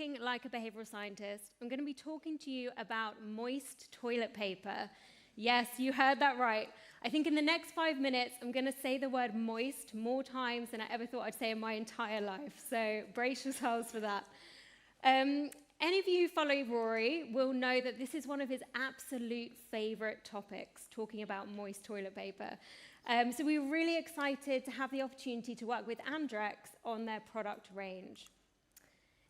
thinking like a behavioral scientist, I'm going to be talking to you about moist toilet paper. Yes, you heard that right. I think in the next 5 minutes, I'm going to say the word moist more times than I ever thought I'd say in my entire life. So brace yourselves for that. Any of you who follow Rory will know that this is one of his absolute favorite topics, talking about moist toilet paper. So we were really excited to have the opportunity to work with Andrex on their product range.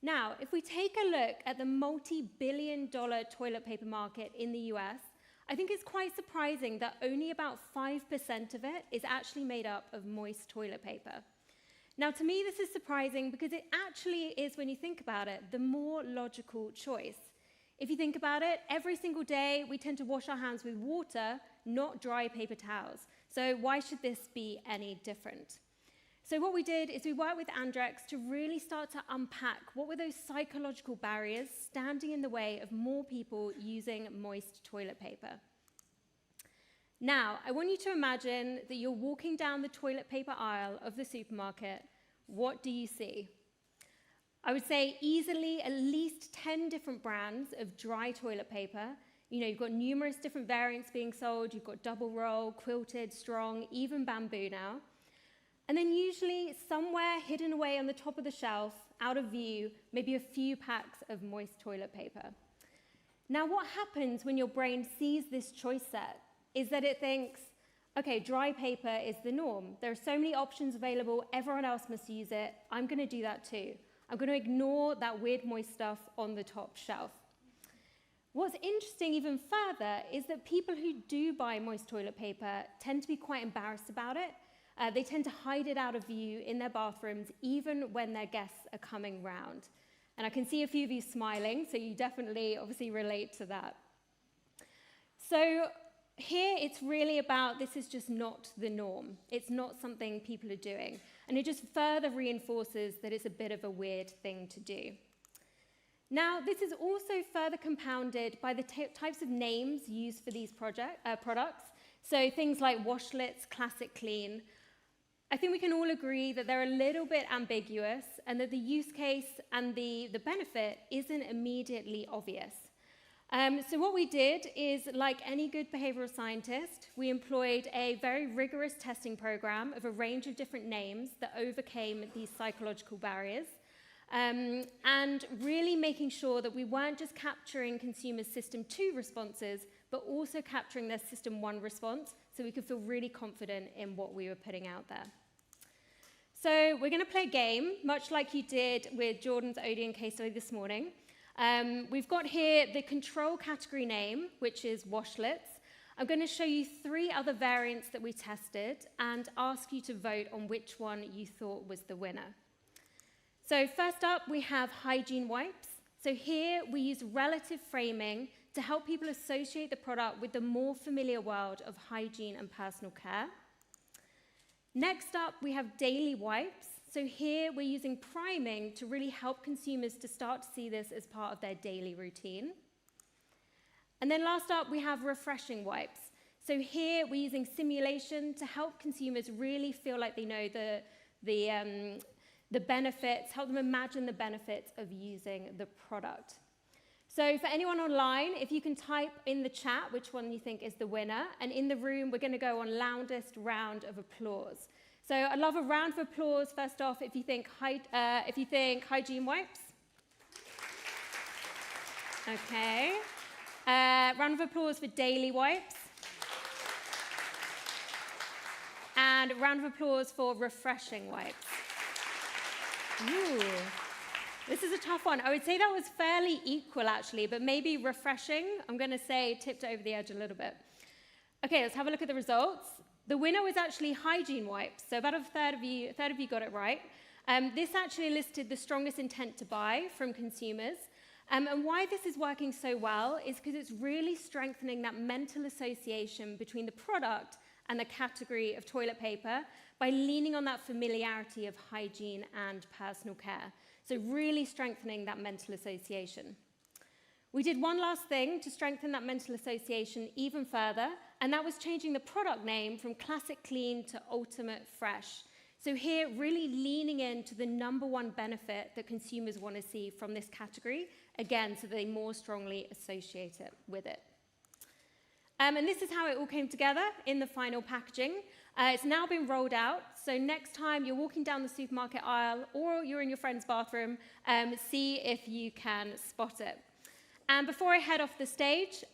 Now, if we take a look at the multi-billion-dollar toilet paper market in the US, I think it's quite surprising that only about 5% of it is actually made up of moist toilet paper. Now, to me, this is surprising because it actually is, when you think about it, the more logical choice. If you think about it, every single day we tend to wash our hands with water, not dry paper towels. So why should this be any different? So what we did is we worked with Andrex to really start to unpack what were those psychological barriers standing in the way of more people using moist toilet paper. Now, I want you to imagine that you're walking down the toilet paper aisle of the supermarket. What do you see? I would say easily at least 10 different brands of dry toilet paper. You know, you've got numerous different variants being sold. You've got double roll, quilted, strong, even bamboo now. And then usually somewhere hidden away on the top of the shelf, out of view, maybe a few packs of moist toilet paper. Now, what happens when your brain sees this choice set is that it thinks, okay, dry paper is the norm. There are so many options available. Everyone else must use it. I'm going to do that too. I'm going to ignore that weird moist stuff on the top shelf. What's interesting even further is that people who do buy moist toilet paper tend to be quite embarrassed about it. They tend to hide it out of view in their bathrooms, even when their guests are coming round. And I can see a few of you smiling, so you definitely, obviously, relate to that. So here, it's really about this is just not the norm. It's not something people are doing. And it just further reinforces that it's a bit of a weird thing to do. Now, this is also further compounded by the types of names used for these products. So things like washlets, classic clean. I think we can all agree that they're a little bit ambiguous and that the use case and the benefit isn't immediately obvious. So what we did is, like any good behavioral scientist, we employed a very rigorous testing program of a range of different names that overcame these psychological barriers, and really making sure that we weren't just capturing consumers' System 2 responses, but also capturing their System 1 response, so we could feel really confident in what we were putting out there. So we're going to play a game, much like you did with Jordan's Odeon case study this morning. We've got here the control category name, which is washlets. I'm going to show you 3 other variants that we tested and ask you to vote on which one you thought was the winner. So first up, we have hygiene wipes. So here we use relative framing to help people associate the product with the more familiar world of hygiene and personal care. Next up, we have daily wipes. So here we're using priming to really help consumers to start to see this as part of their daily routine. And then last up, we have refreshing wipes. So here we're using simulation to help consumers really feel like they know the benefits, help them imagine the benefits of using the product. So for anyone online, if you can type in the chat which one you think is the winner, and in the room, we're going to go on loudest round of applause. So I'd love a round of applause, first off, if you think hygiene wipes. Okay. Round of applause for daily wipes. And a round of applause for refreshing wipes. Ooh. This is a tough one. I would say that was fairly equal, actually, but maybe refreshing, I'm going to say, tipped over the edge a little bit. Okay, let's have a look at the results. The winner was actually hygiene wipes, so about a third of you got it right. This actually listed the strongest intent to buy from consumers. And why this is working so well is because it's really strengthening that mental association between the product and the category of toilet paper by leaning on that familiarity of hygiene and personal care. So really strengthening that mental association. We did one last thing to strengthen that mental association even further, and that was changing the product name from Classic Clean to Ultimate Fresh. So here, really leaning into the number one benefit that consumers want to see from this category, again, so they more strongly associate it with it. And this is how it all came together in the final packaging. It's now been rolled out, so next time you're walking down the supermarket aisle or you're in your friend's bathroom, see if you can spot it. And before I head off the stage,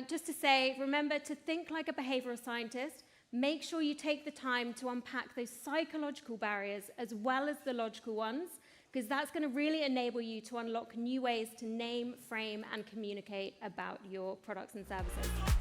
just to say, remember to think like a behavioral scientist. Make sure you take the time to unpack those psychological barriers as well as the logical ones, because that's going to really enable you to unlock new ways to name, frame, and communicate about your products and services.